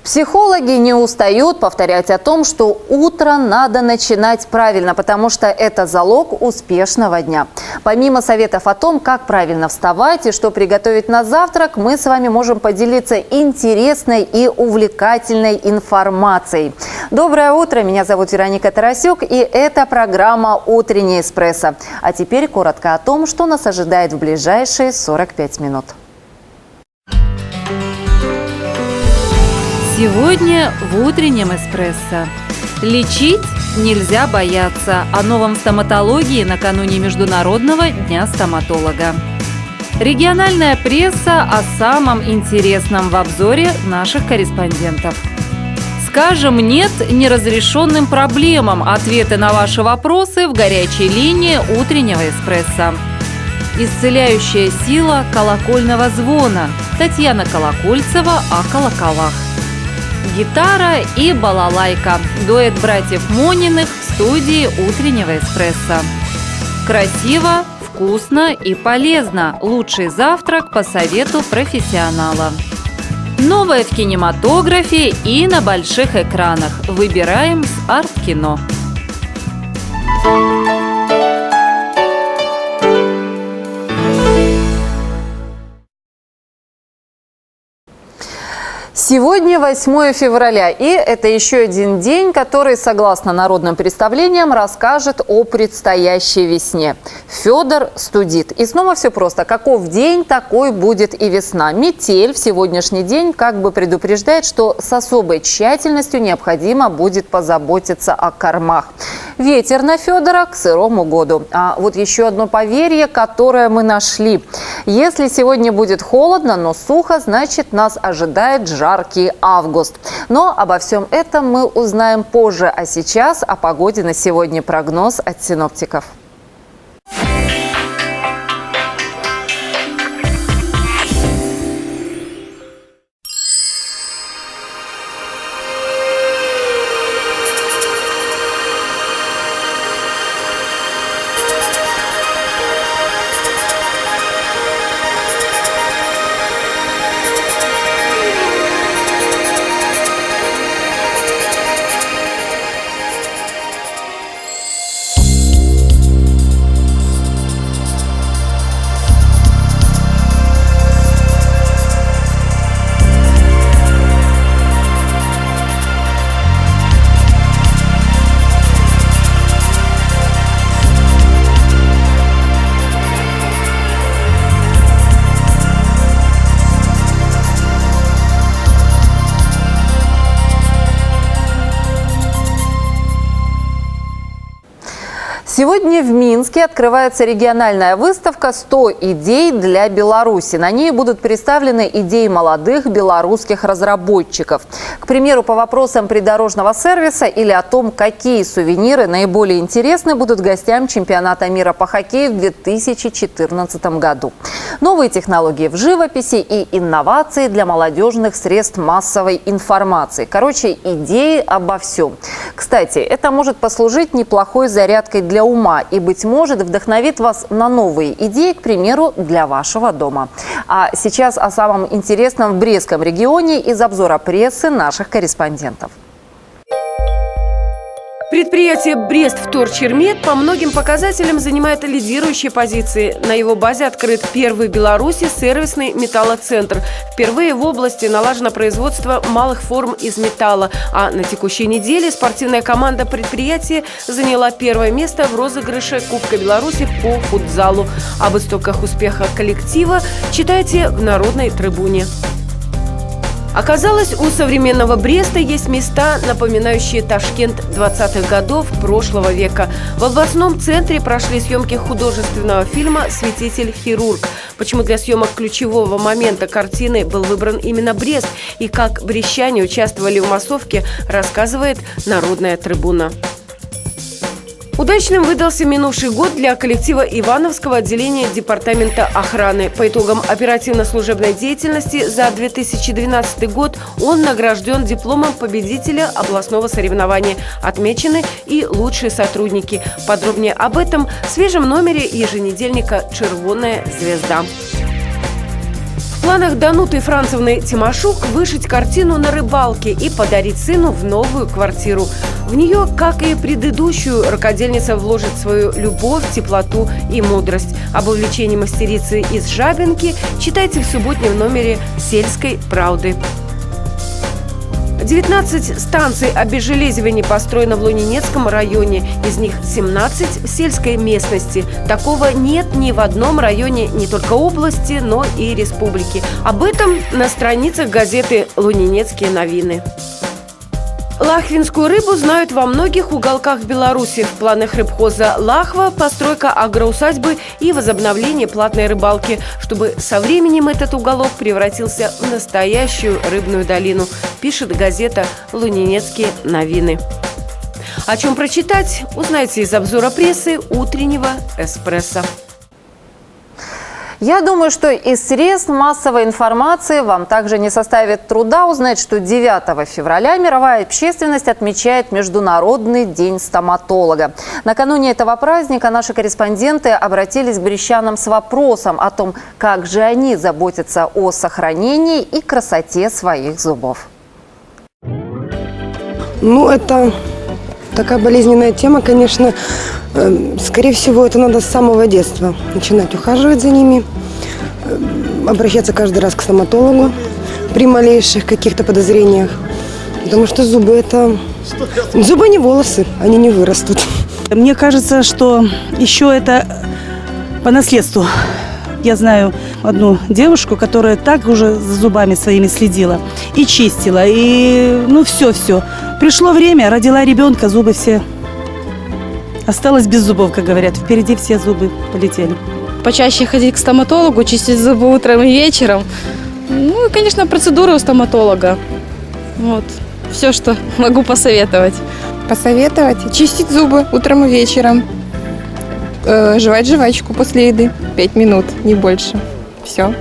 Психологи не устают повторять о том, что утро надо начинать правильно, потому что это залог успешного дня. Помимо советов о том, как правильно вставать и что приготовить на завтрак, мы с вами можем поделиться интересной и увлекательной информацией. Доброе утро, меня зовут Вероника Тарасюк, и это программа «Утренний эспрессо». А теперь коротко о том, что нас ожидает в ближайшие 45 минут. Сегодня в утреннем эспрессо. Лечить нельзя бояться. О новом стоматологии накануне Международного дня стоматолога. Региональная пресса о самом интересном в обзоре наших корреспондентов. Скажем «нет» неразрешенным проблемам. Ответы на ваши вопросы в горячей линии утреннего эспрессо. Исцеляющая сила колокольного звона. Татьяна Колокольцева о колоколах. Гитара и балалайка. Дуэт братьев Мониных в студии утреннего эспрессо. Красиво, вкусно и полезно. Лучший завтрак по совету профессионала. Новое в кинематографе и на больших экранах. Выбираем с Арт-кино. Сегодня 8 февраля, и это еще один день, который, согласно народным представлениям, расскажет о предстоящей весне. Федор студит. И снова все просто. Каков день, такой будет и весна. Метель в сегодняшний день как бы предупреждает, что с особой тщательностью необходимо будет позаботиться о кормах. Ветер на Федора к сырому году. А вот еще одно поверье, которое мы нашли. Если сегодня будет холодно, но сухо, значит нас ожидает жаркий август. Но обо всем этом мы узнаем позже. А сейчас о погоде на сегодня прогноз от синоптиков. Сегодня в Минске открывается региональная выставка «100 идей для Беларуси». На ней будут представлены идеи молодых белорусских разработчиков. К примеру, по вопросам придорожного сервиса или о том, какие сувениры наиболее интересны будут гостям чемпионата мира по хоккею в 2014 году. Новые технологии в живописи и инновации для молодежных средств массовой информации. Короче, идеи обо всем. Кстати, это может послужить неплохой зарядкой для ума и, быть может, вдохновит вас на новые идеи, к примеру, для вашего дома. А сейчас о самом интересном в Брестском регионе из обзора прессы наших корреспондентов. Предприятие «Брест-Вторчермет» по многим показателям занимает лидирующие позиции. На его базе открыт первый в Беларуси сервисный металлоцентр. Впервые в области налажено производство малых форм из металла. А на текущей неделе спортивная команда предприятия заняла первое место в розыгрыше Кубка Беларуси по футзалу. Об истоках успеха коллектива читайте в «Народной трибуне». Оказалось, у современного Бреста есть места, напоминающие Ташкент 20-х годов прошлого века. В областном центре прошли съемки художественного фильма «Святитель-хирург». Почему для съемок ключевого момента картины был выбран именно Брест и как брестчане участвовали в массовке, рассказывает «Народная трибуна». Удачным выдался минувший год для коллектива Ивановского отделения Департамента охраны. По итогам оперативно-служебной деятельности за 2012 год он награжден дипломом победителя областного соревнования. Отмечены и лучшие сотрудники. Подробнее об этом в свежем номере еженедельника «Червоная звезда». планах Дануты Францевны Тимошук вышить картину на рыбалке и подарить сыну в новую квартиру. В нее, как и предыдущую, рукодельница вложит свою любовь, теплоту и мудрость. Об увлечении мастерицы из Жабинки читайте в субботнем номере «Сельской правды». 19 станций обезжелезивания построено в Лунинецком районе, из них 17 в сельской местности. Такого нет ни в одном районе не только области, но и республики. Об этом на страницах газеты «Лунинецкие новины». Лахвинскую рыбу знают во многих уголках Беларуси. В планах рыбхоза Лахва постройка агроусадьбы и возобновление платной рыбалки, чтобы со временем этот уголок превратился в настоящую рыбную долину, пишет газета «Лунинецкие новины». О чем прочитать, узнаете из обзора прессы утреннего «Эспрессо». Я думаю, что из средств массовой информации вам также не составит труда узнать, что 9 февраля мировая общественность отмечает Международный день стоматолога. Накануне этого праздника наши корреспонденты обратились к брестчанам с вопросом о том, как же они заботятся о сохранении и красоте своих зубов. Ну, это такая болезненная тема, конечно. Скорее всего, это надо с самого детства начинать ухаживать за ними, обращаться каждый раз к стоматологу при малейших каких-то подозрениях. Потому что зубы не волосы, они не вырастут. Мне кажется, что еще это по наследству. Я знаю одну девушку, которая так уже за зубами своими следила и чистила, и все. Пришло время, родила ребенка, зубы все осталось без зубов, как говорят. Впереди все зубы полетели. Почаще ходить к стоматологу, чистить зубы утром и вечером. Ну и, конечно, процедуры у стоматолога. Вот. Все, что могу посоветовать. Посоветовать чистить зубы утром и вечером. Жевать жвачку после еды 5 минут, не больше. Все.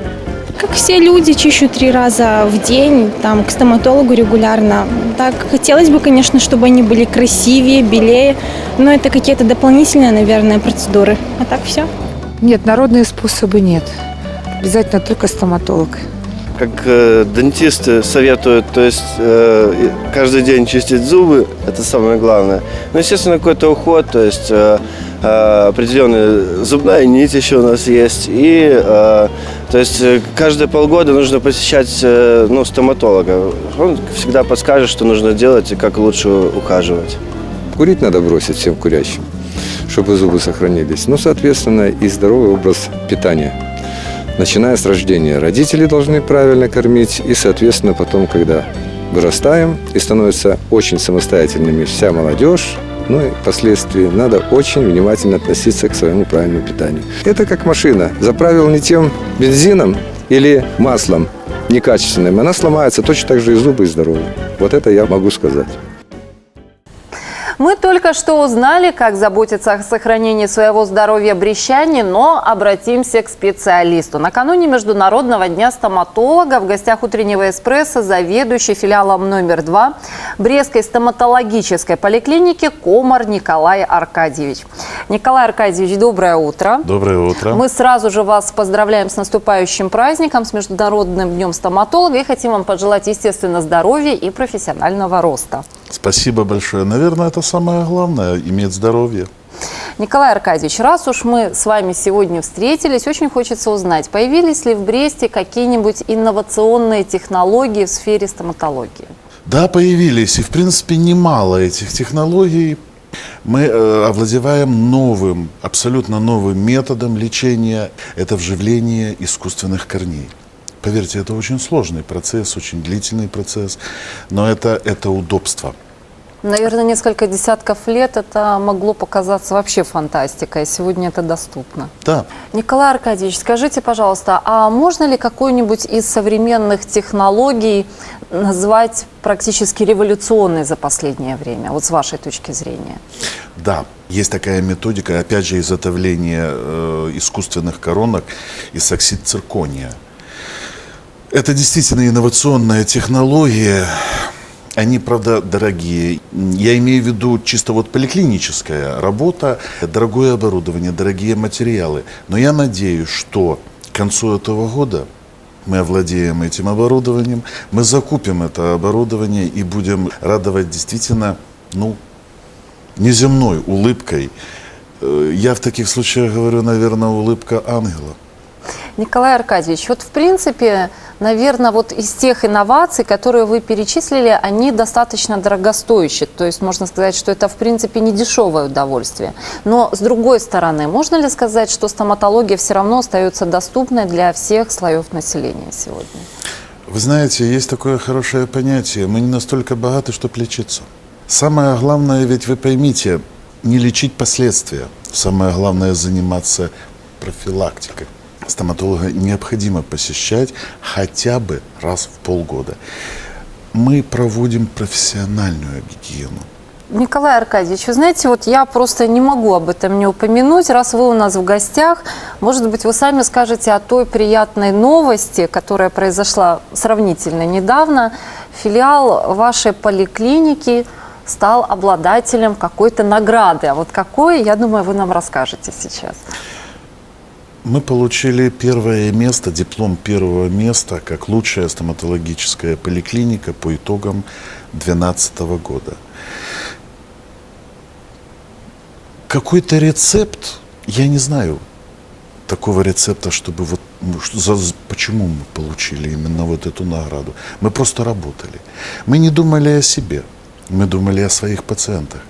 Как все люди, чищу 3 раза в день, к стоматологу регулярно. Так, хотелось бы, конечно, чтобы они были красивее, белее, но это какие-то дополнительные, наверное, процедуры. А так все. Нет, народные способы нет. Обязательно только стоматолог. Как дантисты советуют, то есть каждый день чистить зубы, это самое главное. Ну, естественно, какой-то уход, то есть определенная зубная нить еще у нас есть. И то есть каждые полгода нужно посещать стоматолога. Он всегда подскажет, что нужно делать и как лучше ухаживать. Курить надо бросить всем курящим, чтобы зубы сохранились. Ну, соответственно, и здоровый образ питания. Начиная с рождения. Родители должны правильно кормить, и, соответственно, потом, когда вырастаем и становится очень самостоятельными вся молодежь, ну и впоследствии надо очень внимательно относиться к своему правильному питанию. Это как машина. Заправил не тем бензином или маслом некачественным, она сломается, точно так же и зубы, и здоровье. Вот это я могу сказать. Мы только что узнали, как заботиться о сохранении своего здоровья брестчане, но обратимся к специалисту. Накануне Международного дня стоматолога в гостях утреннего «Эспрессо» заведующий филиалом номер 2 Брестской стоматологической поликлиники Комар Николай Аркадьевич. Николай Аркадьевич, доброе утро. Доброе утро. Мы сразу же вас поздравляем с наступающим праздником, с Международным днем стоматолога, и хотим вам пожелать, естественно, здоровья и профессионального роста. Спасибо большое. Наверное, это самое главное – иметь здоровье. Николай Аркадьевич, раз уж мы с вами сегодня встретились, очень хочется узнать, появились ли в Бресте какие-нибудь инновационные технологии в сфере стоматологии? Да, появились. И, в принципе, немало этих технологий. Мы овладеваем новым, абсолютно новым методом лечения. Это вживление искусственных корней. Поверьте, это очень сложный процесс, очень длительный процесс, но это удобство. Наверное, несколько десятков лет это могло показаться вообще фантастикой, сегодня это доступно. Да. Николай Аркадьевич, скажите, пожалуйста, а можно ли какой-нибудь из современных технологий назвать практически революционной за последнее время, вот с вашей точки зрения? Да, есть такая методика, опять же, изготовления искусственных коронок из оксид циркония. Это действительно инновационная технология. Они, правда, дорогие. Я имею в виду чисто вот поликлиническая работа, дорогое оборудование, дорогие материалы. Но я надеюсь, что к концу этого года мы овладеем этим оборудованием, мы закупим это оборудование и будем радовать действительно, неземной улыбкой. Я в таких случаях говорю, наверное, улыбка ангела. Николай Аркадьевич, вот в принципе, наверное, вот из тех инноваций, которые вы перечислили, они достаточно дорогостоящие. То есть можно сказать, что это в принципе не дешевое удовольствие. Но с другой стороны, можно ли сказать, что стоматология все равно остается доступной для всех слоев населения сегодня? Вы знаете, есть такое хорошее понятие. Мы не настолько богаты, чтобы лечиться. Самое главное, ведь вы поймите, не лечить последствия. Самое главное заниматься профилактикой. Стоматолога необходимо посещать хотя бы раз в полгода. Мы проводим профессиональную гигиену. Николай Аркадьевич, вы знаете, вот я просто не могу об этом не упомянуть. Раз вы у нас в гостях, может быть, вы сами скажете о той приятной новости, которая произошла сравнительно недавно. Филиал вашей поликлиники стал обладателем какой-то награды. А вот какой, я думаю, вы нам расскажете сейчас. Мы получили первое место, диплом первого места, как лучшая стоматологическая поликлиника по итогам 2012 года. Какой-то рецепт, я не знаю такого рецепта, чтобы почему мы получили именно вот эту награду. Мы просто работали. Мы не думали о себе, мы думали о своих пациентах.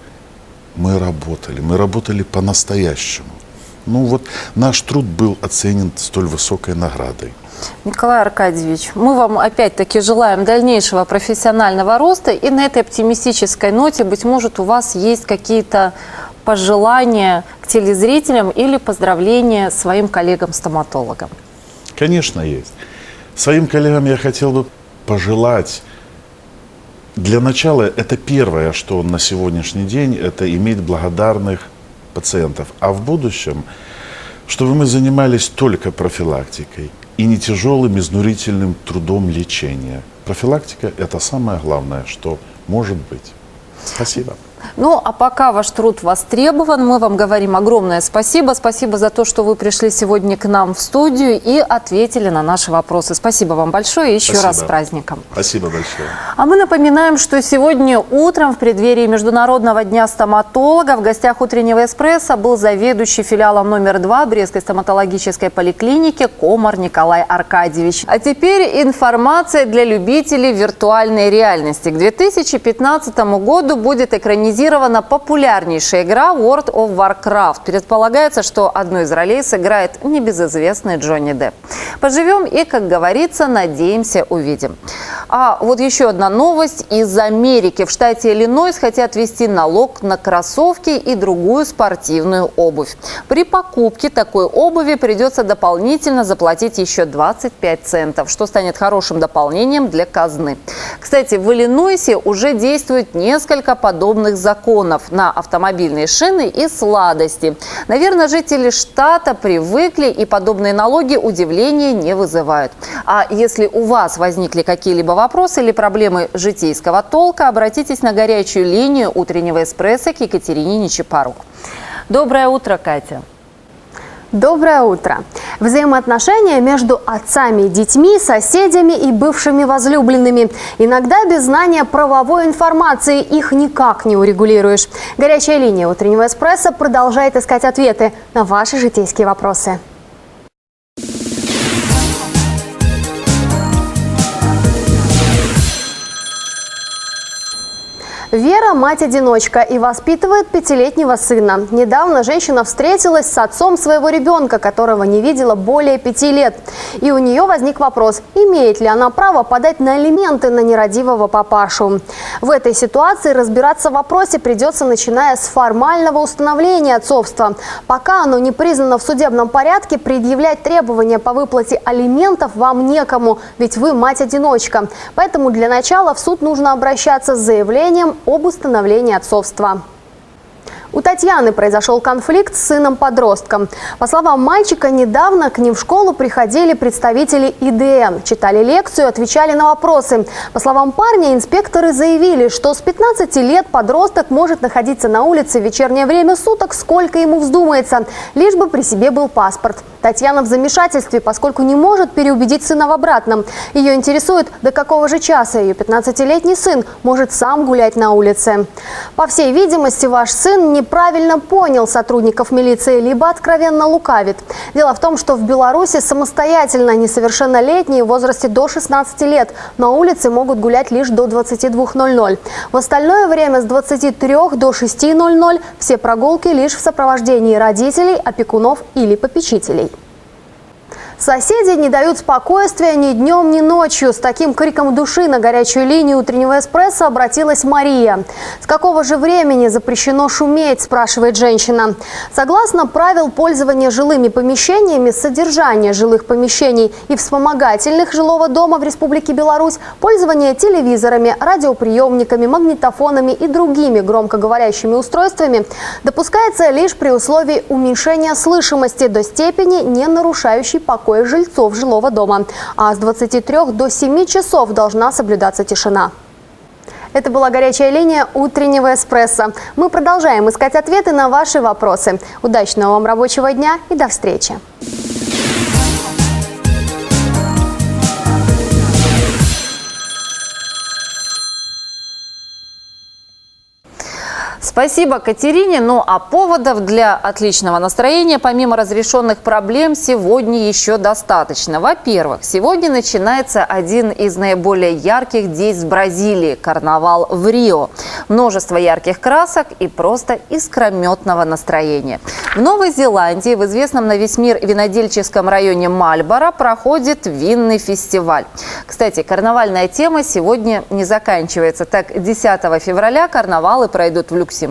Мы работали по-настоящему. Наш труд был оценен столь высокой наградой. Николай Аркадьевич, мы вам опять-таки желаем дальнейшего профессионального роста. И на этой оптимистической ноте, быть может, у вас есть какие-то пожелания к телезрителям или поздравления своим коллегам-стоматологам? Конечно, есть. Своим коллегам я хотел бы пожелать. Для начала, это первое, что на сегодняшний день, это иметь благодарных пациентов. А в будущем, чтобы мы занимались только профилактикой и не тяжелым изнурительным трудом лечения. Профилактика – это самое главное, что может быть. Спасибо. А пока ваш труд востребован, мы вам говорим огромное спасибо. Спасибо за то, что вы пришли сегодня к нам в студию и ответили на наши вопросы. Спасибо вам большое и еще раз с праздником. Спасибо большое. А мы напоминаем, что сегодня утром в преддверии Международного дня стоматолога в гостях утреннего «Эспрессо» был заведующий филиалом номер 2 Брестской стоматологической поликлиники Комар Николай Аркадьевич. А теперь информация для любителей виртуальной реальности. К 2015 году будет экранизирована популярнейшая игра World of Warcraft. Предполагается, что одну из ролей сыграет небезызвестный Джонни Депп. Поживем и, как говорится, надеемся, увидим. А вот еще одна новость из Америки. В штате Иллинойс хотят ввести налог на кроссовки и другую спортивную обувь. При покупке такой обуви придется дополнительно заплатить еще 25 центов, что станет хорошим дополнением для казны. Кстати, в Иллинойсе уже действует несколько подобных законов на автомобильные шины и сладости. Наверное, жители штата привыкли, и подобные налоги удивления не вызывают. А если у вас возникли какие-либо вопросы или проблемы житейского толка, обратитесь на горячую линию утреннего «Эспрессо» к Екатерине Нечипорук. Доброе утро, Катя. Доброе утро. Взаимоотношения между отцами и детьми, соседями и бывшими возлюбленными. Иногда без знания правовой информации их никак не урегулируешь. Горячая линия утреннего «Эспрессо» продолжает искать ответы на ваши житейские вопросы. Вера – мать-одиночка и воспитывает 5-летнего сына. Недавно женщина встретилась с отцом своего ребенка, которого не видела более 5 лет. И у нее возник вопрос, имеет ли она право подать на алименты на нерадивого папашу. В этой ситуации разбираться в вопросе придется, начиная с формального установления отцовства. Пока оно не признано в судебном порядке, предъявлять требования по выплате алиментов вам некому, ведь вы мать-одиночка. Поэтому для начала в суд нужно обращаться с заявлением об установлении отцовства. У Татьяны произошел конфликт с сыном-подростком. По словам мальчика, недавно к ним в школу приходили представители ИДН, читали лекцию, отвечали на вопросы. По словам парня, инспекторы заявили, что с 15 лет подросток может находиться на улице в вечернее время суток, сколько ему вздумается, лишь бы при себе был паспорт. Татьяна в замешательстве, поскольку не может переубедить сына в обратном. Ее интересует, до какого же часа ее 15-летний сын может сам гулять на улице. По всей видимости, ваш сын неправильно понял сотрудников милиции, либо откровенно лукавит. Дело в том, что в Беларуси самостоятельно несовершеннолетние в возрасте до 16 лет на улице могут гулять лишь до 22:00. В остальное время с 23 до 6:00 все прогулки лишь в сопровождении родителей, опекунов или попечителей. Соседи не дают спокойствия ни днем, ни ночью. С таким криком души на горячую линию утреннего эспрессо обратилась Мария. С какого же времени запрещено шуметь, спрашивает женщина. Согласно правил пользования жилыми помещениями, содержание жилых помещений и вспомогательных жилого дома в Республике Беларусь, пользование телевизорами, радиоприемниками, магнитофонами и другими громкоговорящими устройствами допускается лишь при условии уменьшения слышимости до степени, не нарушающей покой жильцов жилого дома. А с 23 до 7 часов должна соблюдаться тишина. Это была горячая линия утреннего эспрессо. Мы продолжаем искать ответы на ваши вопросы. Удачного вам рабочего дня и до встречи. Спасибо Катерине. Ну а поводов для отличного настроения, помимо разрешенных проблем, сегодня еще достаточно. Во-первых, сегодня начинается один из наиболее ярких действий Бразилии – карнавал в Рио. Множество ярких красок и просто искрометного настроения. В Новой Зеландии, в известном на весь мир винодельческом районе Мальборо, проходит винный фестиваль. Кстати, карнавальная тема сегодня не заканчивается. Так, 10 февраля карнавалы пройдут в Люксембурге,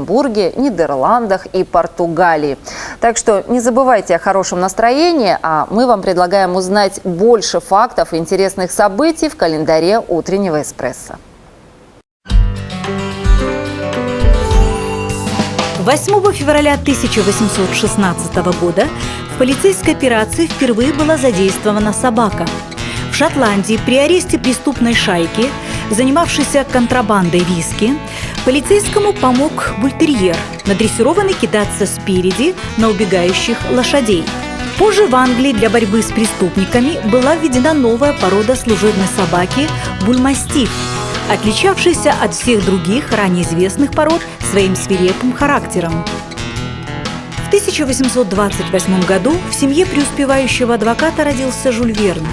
Нидерландах и Португалии. Так что не забывайте о хорошем настроении, а мы вам предлагаем узнать больше фактов и интересных событий в календаре утреннего эспрессо. 8 февраля 1816 года в полицейской операции впервые была задействована собака. В Шотландии при аресте преступной шайки, занимавшейся контрабандой виски, полицейскому помог бультерьер, надрессированный кидаться спереди на убегающих лошадей. Позже в Англии для борьбы с преступниками была введена новая порода служебной собаки – бульмастиф, отличавшийся от всех других ранее известных пород своим свирепым характером. В 1828 году в семье преуспевающего адвоката родился Жюль Верн.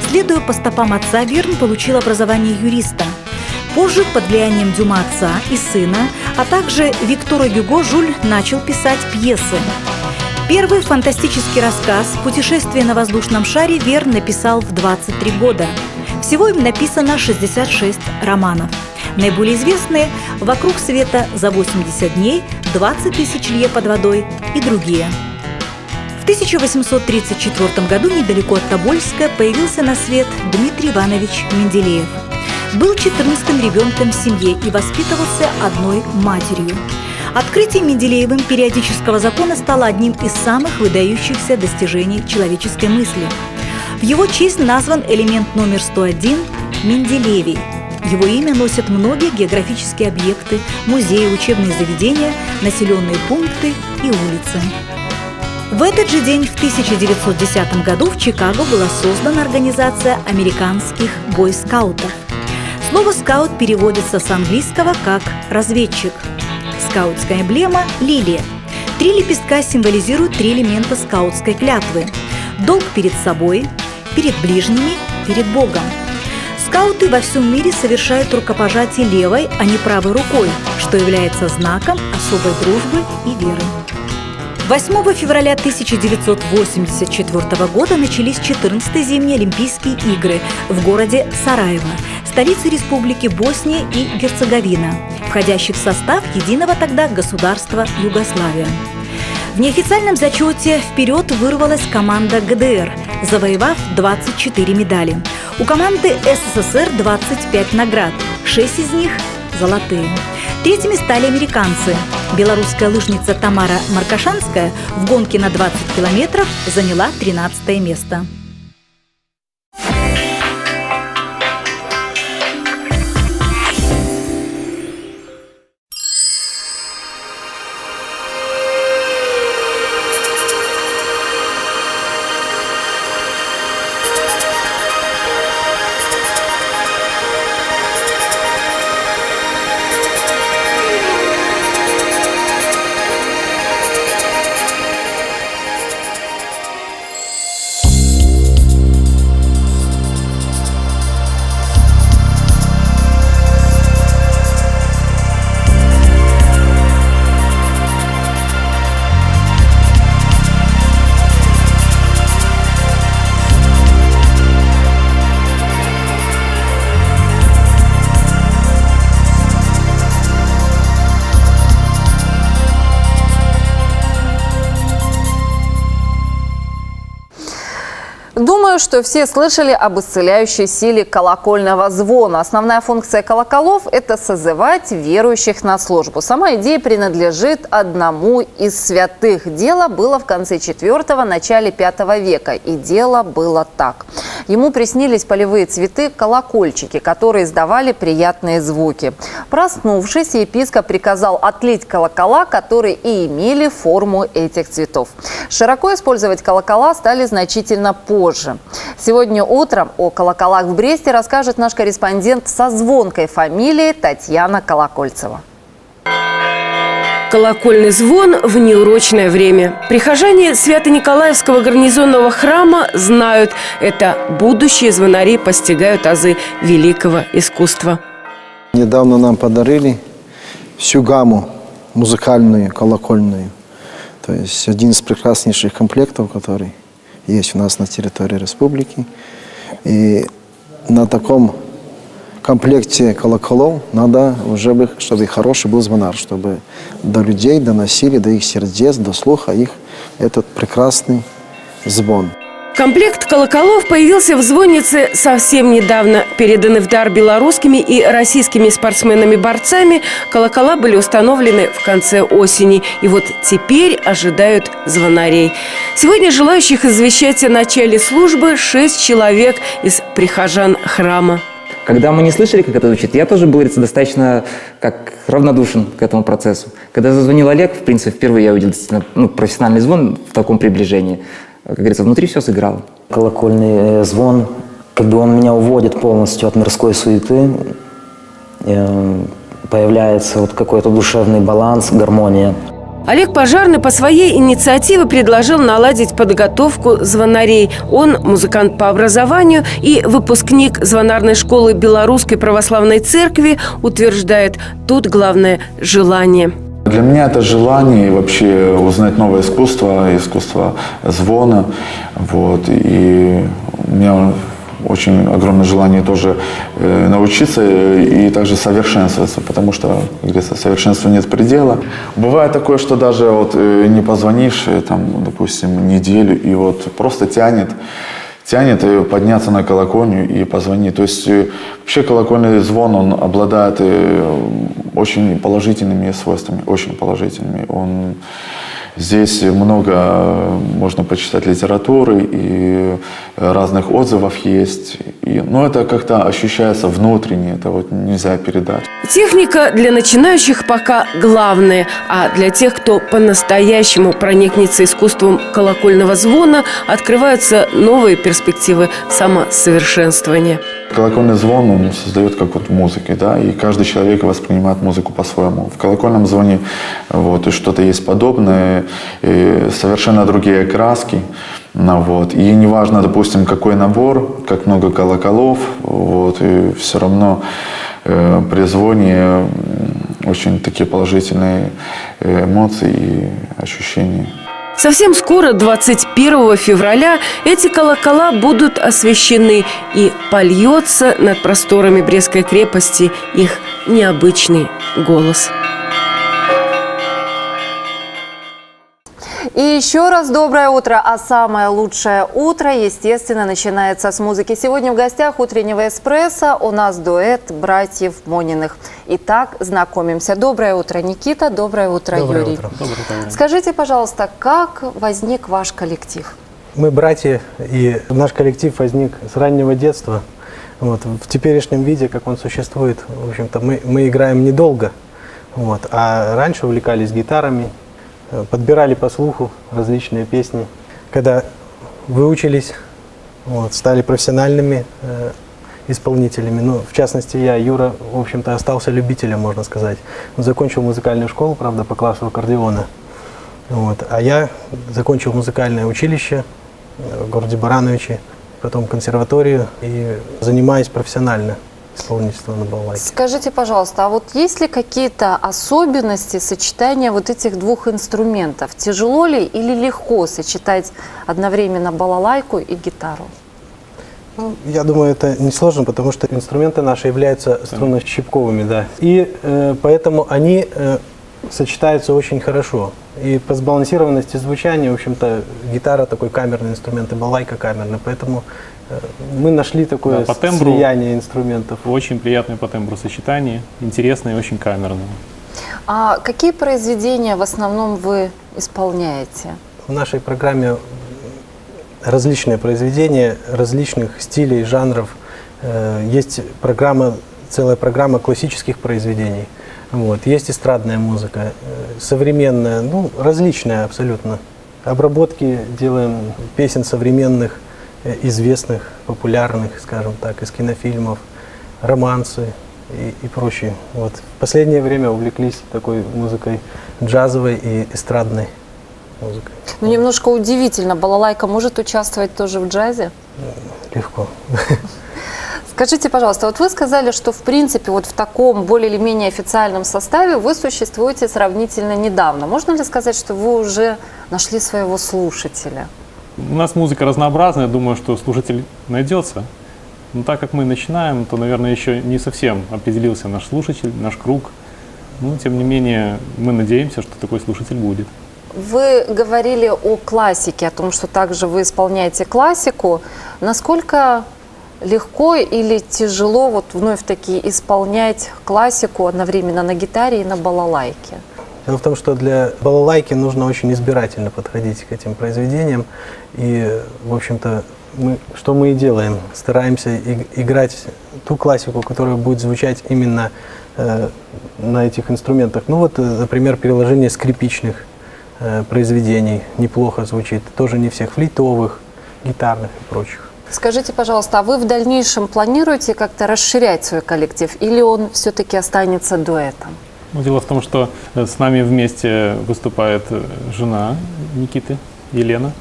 Следуя по стопам отца, Верн получил образование юриста. Позже, под влиянием Дюма отца и сына, а также Виктора Гюго, Жюль начал писать пьесы. Первый фантастический рассказ «Путешествие на воздушном шаре» Верн написал в 23 года. Всего им написано 66 романов. Наиболее известные «Вокруг света за 80 дней», «20 тысяч лье под водой» и другие. В 1834 году недалеко от Тобольска появился на свет Дмитрий Иванович Менделеев. Был 14-м ребенком в семье и воспитывался одной матерью. Открытие Менделеевым периодического закона стало одним из самых выдающихся достижений человеческой мысли. В его честь назван элемент номер 101 – Менделеевий. Его имя носят многие географические объекты, музеи, учебные заведения, населенные пункты и улицы. В этот же день, в 1910 году, в Чикаго была создана организация американских бойскаутов. Слово «скаут» переводится с английского как «разведчик». Скаутская эмблема – лилия. 3 лепестка символизируют 3 элемента скаутской клятвы – долг перед собой, перед ближними, перед Богом. Скауты во всем мире совершают рукопожатие левой, а не правой рукой, что является знаком особой дружбы и веры. 8 февраля 1984 года начались 14-е зимние Олимпийские игры в городе Сараево, столице Республики Босния и Герцеговина, входящей в состав единого тогда государства Югославия. В неофициальном зачете вперед вырвалась команда ГДР, завоевав 24 медали. У команды СССР 25 наград, 6 из них – золотые. Третьими стали американцы. Белорусская лыжница Тамара Маркашанская в гонке на 20 километров заняла 13 место. Думаю, что все слышали об исцеляющей силе колокольного звона. Основная функция колоколов – это созывать верующих на службу. Сама идея принадлежит одному из святых. Дело было в конце IV – начале V века. И дело было так. Ему приснились полевые цветы – колокольчики, которые издавали приятные звуки. Проснувшись, епископ приказал отлить колокола, которые и имели форму этих цветов. Широко использовать колокола стали значительно позже. Сегодня утром о колоколах в Бресте расскажет наш корреспондент со звонкой фамилией Татьяна Колокольцева. Колокольный звон в неурочное время. Прихожане Свято-Николаевского гарнизонного храма знают, это будущие звонари постигают азы великого искусства. Недавно нам подарили всю гамму музыкальную, колокольную. То есть один из прекраснейших комплектов, который есть у нас на территории республики. И на таком комплекте колоколов надо уже, чтобы хороший был звонарь, чтобы до людей доносили, до их сердец, до слуха их этот прекрасный звон. Комплект колоколов появился в звоннице совсем недавно. Переданы в дар белорусскими и российскими спортсменами-борцами. Колокола были установлены в конце осени. И вот теперь ожидают звонарей. Сегодня желающих извещать о начале службы 6 человек из прихожан храма. Когда мы не слышали, как это звучит, я тоже был, говорится, достаточно равнодушен к этому процессу. Когда зазвонил Олег, в принципе, впервые я увидел действительно профессиональный звон в таком приближении. Как говорится, внутри все сыграло. Колокольный звон, он меня уводит полностью от мирской суеты. Появляется какой-то душевный баланс, гармония. Олег Пожарный по своей инициативе предложил наладить подготовку звонарей. Он музыкант по образованию и выпускник звонарной школы Белорусской православной церкви, утверждает, тут главное – желание. Для меня это желание вообще узнать новое искусство звона. И у меня очень огромное желание тоже научиться и также совершенствоваться, потому что, как говорится, совершенству нет предела. Бывает такое, что даже не позвонишь, допустим, неделю, и просто тянет подняться на колокольню и позвонить. То есть вообще колокольный звон, он обладает очень положительными свойствами, очень положительными. Здесь много можно почитать литературы, и разных отзывов есть. Но это как-то ощущается внутренне, это нельзя передать. Техника для начинающих пока главное, а для тех, кто по-настоящему проникнется искусством колокольного звона, открываются новые перспективы самосовершенствования. Колокольный звон, он создает как музыки, да, и каждый человек воспринимает музыку по-своему. В колокольном звоне что-то есть подобное, и совершенно другие краски. И неважно, допустим, какой набор, как много колоколов, и все равно при звоне очень такие положительные эмоции и ощущения. Совсем скоро, 21 февраля, эти колокола будут освящены, и польется над просторами Брестской крепости их необычный голос. И еще раз доброе утро. А самое лучшее утро, естественно, начинается с музыки. Сегодня в гостях утреннего «Эспрессо» у нас дуэт братьев Мониных. Итак, знакомимся. Доброе утро, Никита. Доброе утро, Юрий. Доброе утро, Юрий. Скажите, пожалуйста, как возник ваш коллектив? Мы братья, и наш коллектив возник с раннего детства. Вот, в теперешнем виде, как он существует, в общем-то, мы играем недолго. Вот, а раньше увлекались гитарами, подбирали по слуху различные песни. Когда выучились, вот, стали профессиональными исполнителями. Ну, в частности, Юра, в общем-то, остался любителем, можно сказать. Он закончил музыкальную школу, правда, по классу аккордеона. Вот, а я закончил музыкальное училище в городе Барановичи, потом консерваторию и занимаюсь профессионально исполнительством на балалайке. Скажите, пожалуйста, а вот есть ли какие-то особенности сочетания вот этих двух инструментов? Тяжело ли или легко сочетать одновременно балалайку и гитару? Ну, я думаю, это несложно, потому что инструменты наши являются струнно-щипковыми, да. И поэтому они сочетаются очень хорошо. И по сбалансированности звучания, в общем-то, гитара такой камерный инструмент, и балалайка камерный, поэтому мы нашли такое слияние инструментов. Очень приятное по тембру сочетание, интересное и очень камерное. А какие произведения в основном вы исполняете? В нашей программе различные произведения, различных стилей, жанров. Есть целая программа классических произведений. Вот. Есть эстрадная музыка, современная, ну, различная абсолютно. Обработки делаем песен современных, известных, популярных, скажем так, из кинофильмов, романсы и прочее. Вот. В последнее время увлеклись такой музыкой джазовой и эстрадной музыкой. Ну, немножко удивительно, балалайка может участвовать тоже в джазе? Легко. Скажите, пожалуйста, вот вы сказали, что в принципе вот в таком более или менее официальном составе вы существуете сравнительно недавно. Можно ли сказать, что вы уже нашли своего слушателя? У нас музыка разнообразная, думаю, что слушатель найдется. Но так как мы начинаем, то, наверное, еще не совсем определился наш слушатель, наш круг. Но, тем не менее, мы надеемся, что такой слушатель будет. Вы говорили о классике, о том, что также вы исполняете классику. Насколько легко или тяжело вот вновь-таки исполнять классику одновременно на гитаре и на балалайке? Дело в том, что для балалайки нужно очень избирательно подходить к этим произведениям. И, в общем-то, что мы и делаем. Стараемся играть ту классику, которая будет звучать именно на этих инструментах. Ну вот, например, переложение скрипичных произведений неплохо звучит. Тоже не всех, флейтовых, гитарных и прочих. Скажите, пожалуйста, а вы в дальнейшем планируете как-то расширять свой коллектив или он все-таки останется дуэтом? Ну, дело в том, что с нами вместе выступает жена Никиты, Елена.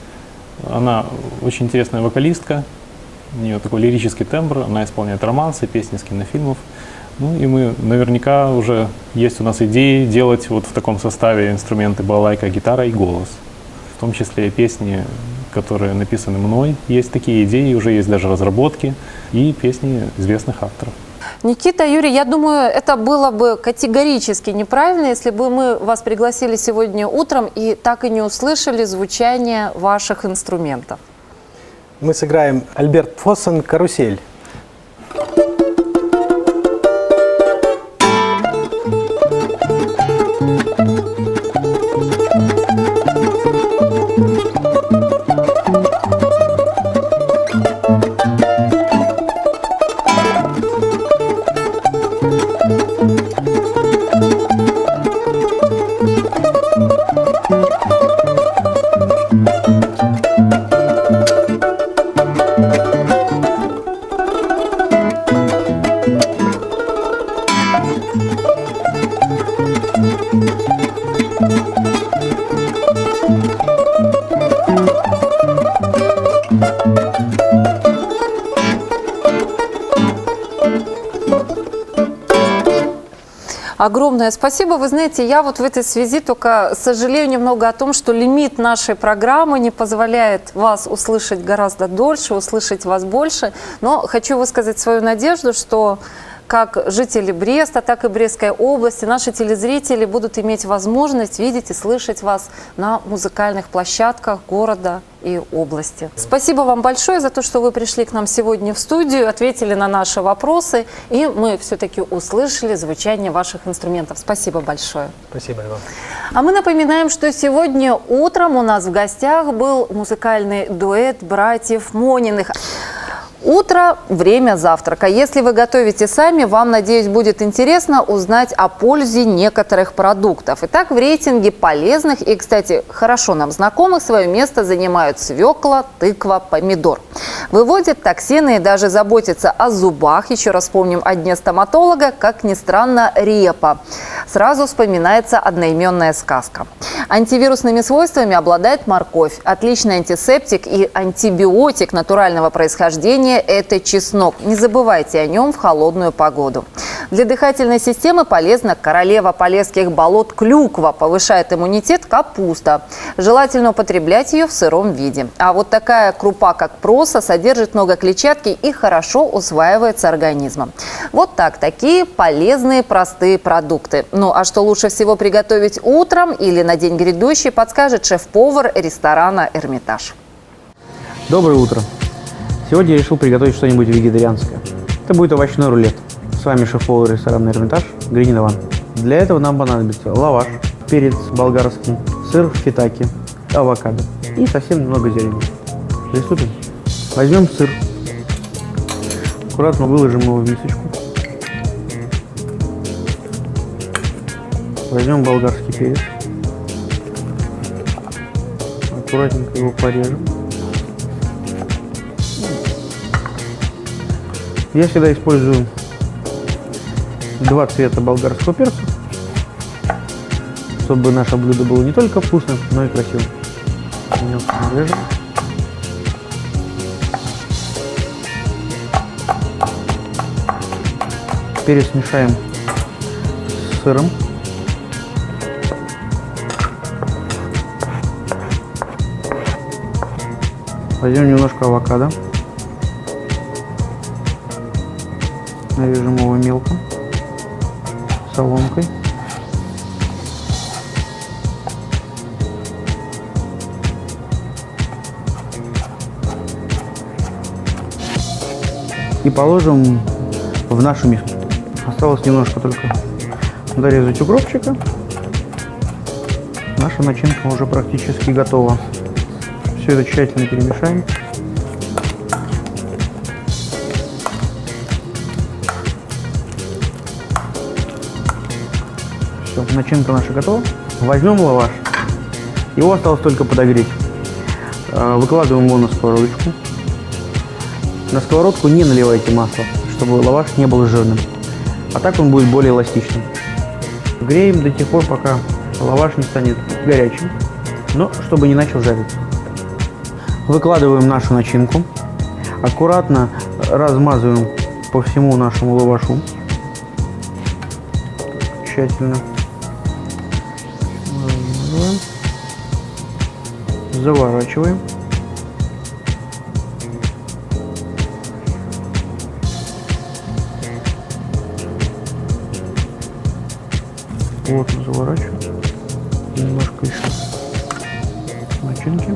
Она очень интересная вокалистка, у нее такой лирический тембр, она исполняет романсы, песни с кинофильмов. Ну и мы наверняка уже есть у нас идеи делать вот в таком составе инструменты балалайка, гитара и голос. В том числе и песни, которые написаны мной. Есть такие идеи, уже есть даже разработки и песни известных авторов. Никита, Юрий, я думаю, это было бы категорически неправильно, если бы мы вас пригласили сегодня утром и так и не услышали звучание ваших инструментов. Мы сыграем Альберт Фоссен «Карусель». Огромное спасибо. Вы знаете, я вот в этой связи только сожалею немного о том, что лимит нашей программы не позволяет вас услышать гораздо дольше, услышать вас больше. Но хочу высказать свою надежду, что как жители Бреста, так и Брестской области, наши телезрители будут иметь возможность видеть и слышать вас на музыкальных площадках города и области. Спасибо вам большое за то, что вы пришли к нам сегодня в студию, ответили на наши вопросы, и мы все-таки услышали звучание ваших инструментов. Спасибо большое. Спасибо вам. А мы напоминаем, что сегодня утром у нас в гостях был музыкальный дуэт братьев Мониных. Утро – время завтрака. Если вы готовите сами, вам, надеюсь, будет интересно узнать о пользе некоторых продуктов. Итак, в рейтинге полезных и, кстати, хорошо нам знакомых свое место занимают свекла, тыква, помидор. Выводят токсины и даже заботятся о зубах. Еще раз помним о дне стоматолога, как ни странно, репа. Сразу вспоминается одноименная сказка. Антивирусными свойствами обладает морковь. Отличный антисептик и антибиотик натурального происхождения – это чеснок. Не забывайте о нем в холодную погоду. Для дыхательной системы полезна королева полесских болот клюква. Повышает иммунитет капуста. Желательно употреблять ее в сыром виде. А вот такая крупа, как проса, содержит много клетчатки и хорошо усваивается организмом. Вот так, такие полезные простые продукты. Ну а что лучше всего приготовить утром или на день грядущий, подскажет шеф-повар ресторана «Эрмитаж». Доброе утро! Сегодня я решил приготовить что-нибудь вегетарианское. Это будет овощной рулет. С вами шеф-повар ресторана «Эрмитаж» Гринин Иван. Для этого нам понадобится лаваш, перец болгарский, сыр фетаки, авокадо и совсем немного зелени. Приступим. Возьмем сыр, аккуратно выложим его в мисочку. Возьмем болгарский перец, аккуратненько его порежем. Я всегда использую 2 цвета болгарского перца, чтобы наше блюдо было не только вкусным, но и красивым. Мелко нарежем. Перец мешаем с сыром. Возьмем немножко авокадо. Нарежем его мелко, соломкой. И положим в нашу миску. Осталось немножко только дорезать укропчика. Наша начинка уже практически готова. Все это тщательно перемешаем. Все, начинка наша готова. Возьмем лаваш. Его осталось только подогреть. Выкладываем его на сковородочку. На сковородку не наливайте масло, чтобы лаваш не был жирным. А так он будет более эластичным. Греем до тех пор, пока лаваш не станет горячим, но чтобы не начал жариться. Выкладываем нашу начинку. Аккуратно размазываем по всему нашему лавашу. Тщательно. Заворачиваем. Плотно заворачиваем. Немножко еще начинки.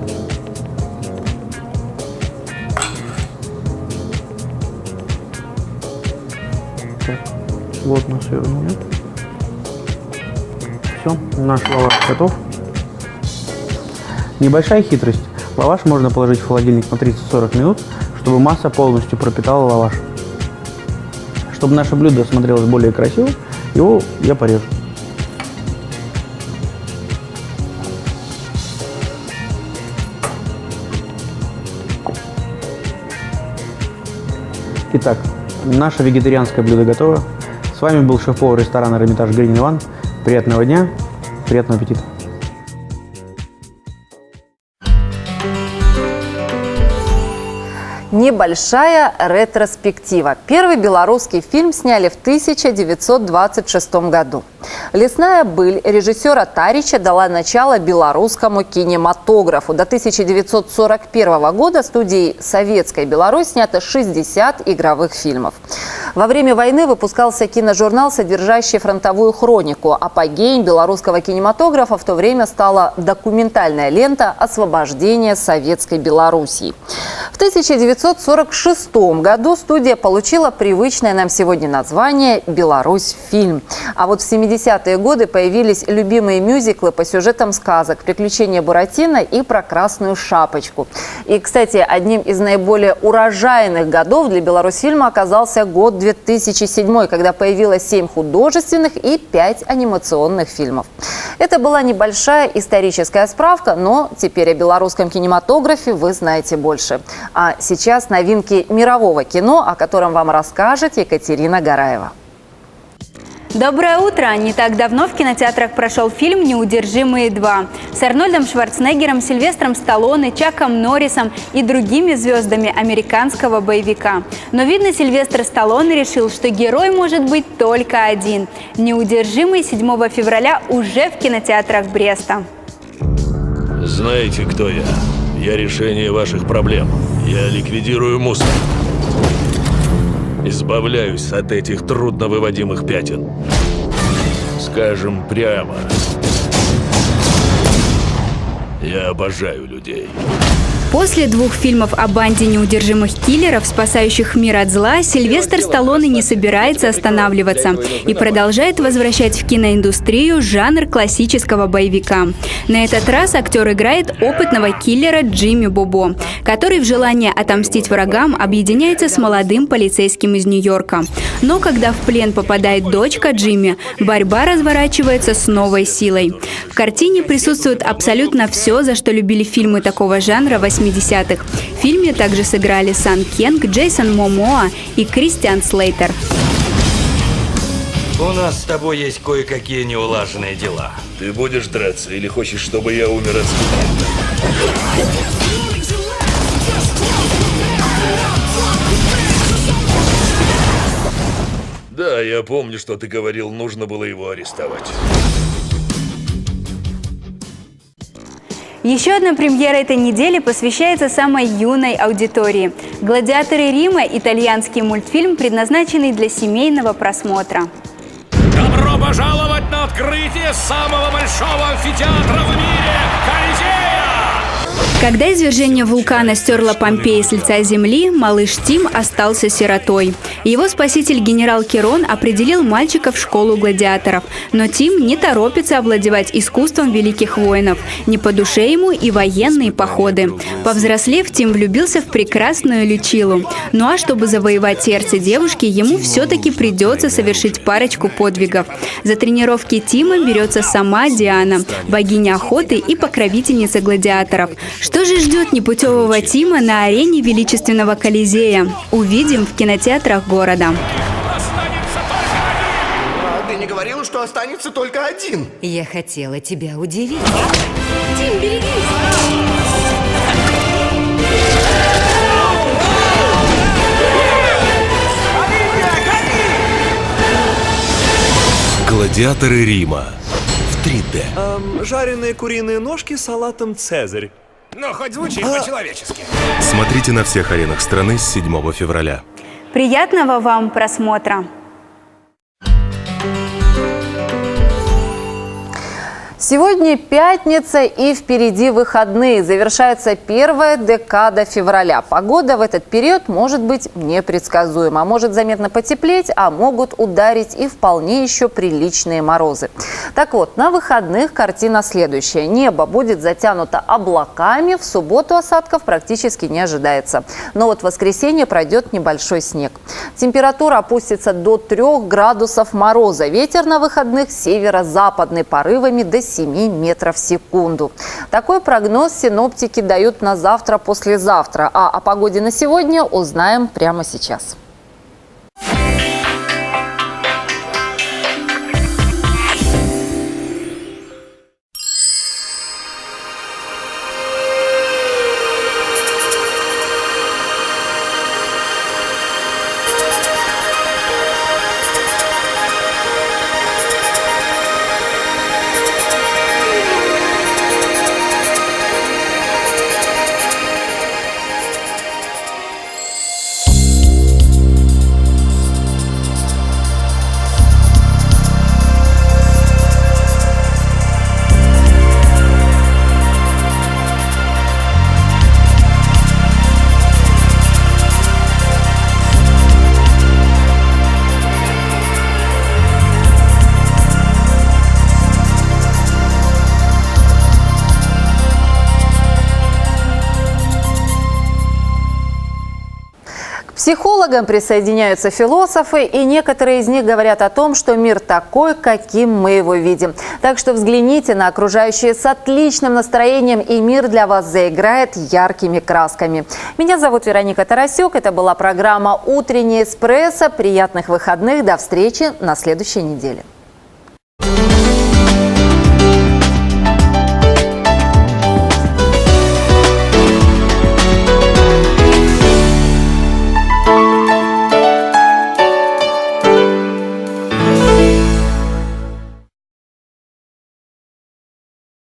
Так, плотно свернули. Все, наш лаваш готов. Небольшая хитрость. Лаваш можно положить в холодильник на 30-40 минут, чтобы масса полностью пропитала лаваш. Чтобы наше блюдо смотрелось более красиво, его я порежу. Итак, наше вегетарианское блюдо готово. С вами был шеф-повар ресторана «Эрмитаж» Гринин Иван. Приятного дня, приятного аппетита. Небольшая ретроспектива. Первый белорусский фильм сняли в 1926 году. «Лесная быль» режиссера Тарича дала начало белорусскому кинематографу. До 1941 года студией «Советская Беларусь» снято 60 игровых фильмов. Во время войны выпускался киножурнал, содержащий фронтовую хронику. Апогеем белорусского кинематографа в то время стала документальная лента «Освобождение Советской Белоруссии». В 1946 году студия получила привычное нам сегодня название «Беларусь-фильм». А вот в 70-е годы появились любимые мюзиклы по сюжетам сказок «Приключения Буратино» и «Про Красную Шапочку». И, кстати, одним из наиболее урожайных годов для «Беларусь-фильма» оказался год 2007, когда появилось 7 художественных и 5 анимационных фильмов. Это была небольшая историческая справка, но теперь о белорусском кинематографе вы знаете больше. А сейчас новинки мирового кино, о котором вам расскажет Екатерина Гараева. Доброе утро! Не так давно в кинотеатрах прошел фильм «Неудержимые 2» с Арнольдом Шварценеггером, Сильвестром Сталлоне, Чаком Норрисом и другими звездами американского боевика. Но, видно, Сильвестр Сталлоне решил, что герой может быть только один. «Неудержимый» 7 февраля уже в кинотеатрах Бреста. Знаете, кто я? Я решение ваших проблем. Я ликвидирую мусор. Избавляюсь от этих трудновыводимых пятен. Скажем прямо, я обожаю людей. После 2 фильмов о банде неудержимых киллеров, спасающих мир от зла, Сильвестр Сталлоне не собирается останавливаться и продолжает возвращать в киноиндустрию жанр классического боевика. На этот раз актер играет опытного киллера Джимми Бобо, который в желании отомстить врагам объединяется с молодым полицейским из Нью-Йорка. Но когда в плен попадает дочка Джимми, борьба разворачивается с новой силой. В картине присутствует абсолютно все, за что любили фильмы такого жанра 80-х. В фильме также сыграли Сан Кенг, Джейсон Момоа и Кристиан Слейтер. У нас с тобой есть кое-какие неулаженные дела. Ты будешь драться или хочешь, чтобы я умер от скуки? Да, я помню, что ты говорил, нужно было его арестовать. Еще одна премьера этой недели посвящается самой юной аудитории. «Гладиаторы Рима» – итальянский мультфильм, предназначенный для семейного просмотра. Добро пожаловать на открытие самого большого амфитеатра в мире – Колизея! Когда извержение вулкана стерло Помпеи с лица земли, малыш Тим остался сиротой. Его спаситель генерал Керон определил мальчика в школу гладиаторов. Но Тим не торопится овладевать искусством великих воинов. Не по душе ему и военные походы. Повзрослев, Тим влюбился в прекрасную Лючилу. Ну а чтобы завоевать сердце девушки, ему все-таки придется совершить парочку подвигов. За тренировки Тима берется сама Диана, богиня охоты и покровительница гладиаторов. Что же ждет непутевого Тима на арене величественного Колизея? Увидим в кинотеатрах города. Ты не говорила, что останется только один? Я хотела тебя удивить. Тим, берегись! Гладиаторы Рима в 3D. Жареные куриные ножки с салатом «Цезарь». Ну, хоть звучит по-человечески. Смотрите на всех аренах страны с 7 февраля. Приятного вам просмотра! Сегодня пятница и впереди выходные. Завершается первая декада февраля. Погода в этот период может быть непредсказуема. Может заметно потеплеть, а могут ударить и вполне еще приличные морозы. Так вот, на выходных картина следующая. Небо будет затянуто облаками. В субботу осадков практически не ожидается. Но вот в воскресенье пройдет небольшой снег. Температура опустится до 3 градусов мороза. Ветер на выходных северо-западный порывами до 7 метров в секунду. Такой прогноз синоптики дают на завтра-послезавтра. А о погоде на сегодня узнаем прямо сейчас. психологам присоединяются философы, и некоторые из них говорят о том, что мир такой, каким мы его видим. Так что взгляните на окружающее с отличным настроением, и мир для вас заиграет яркими красками. Меня зовут Вероника Тарасюк. Это была программа «Утренний эспрессо». Приятных выходных. До встречи на следующей неделе.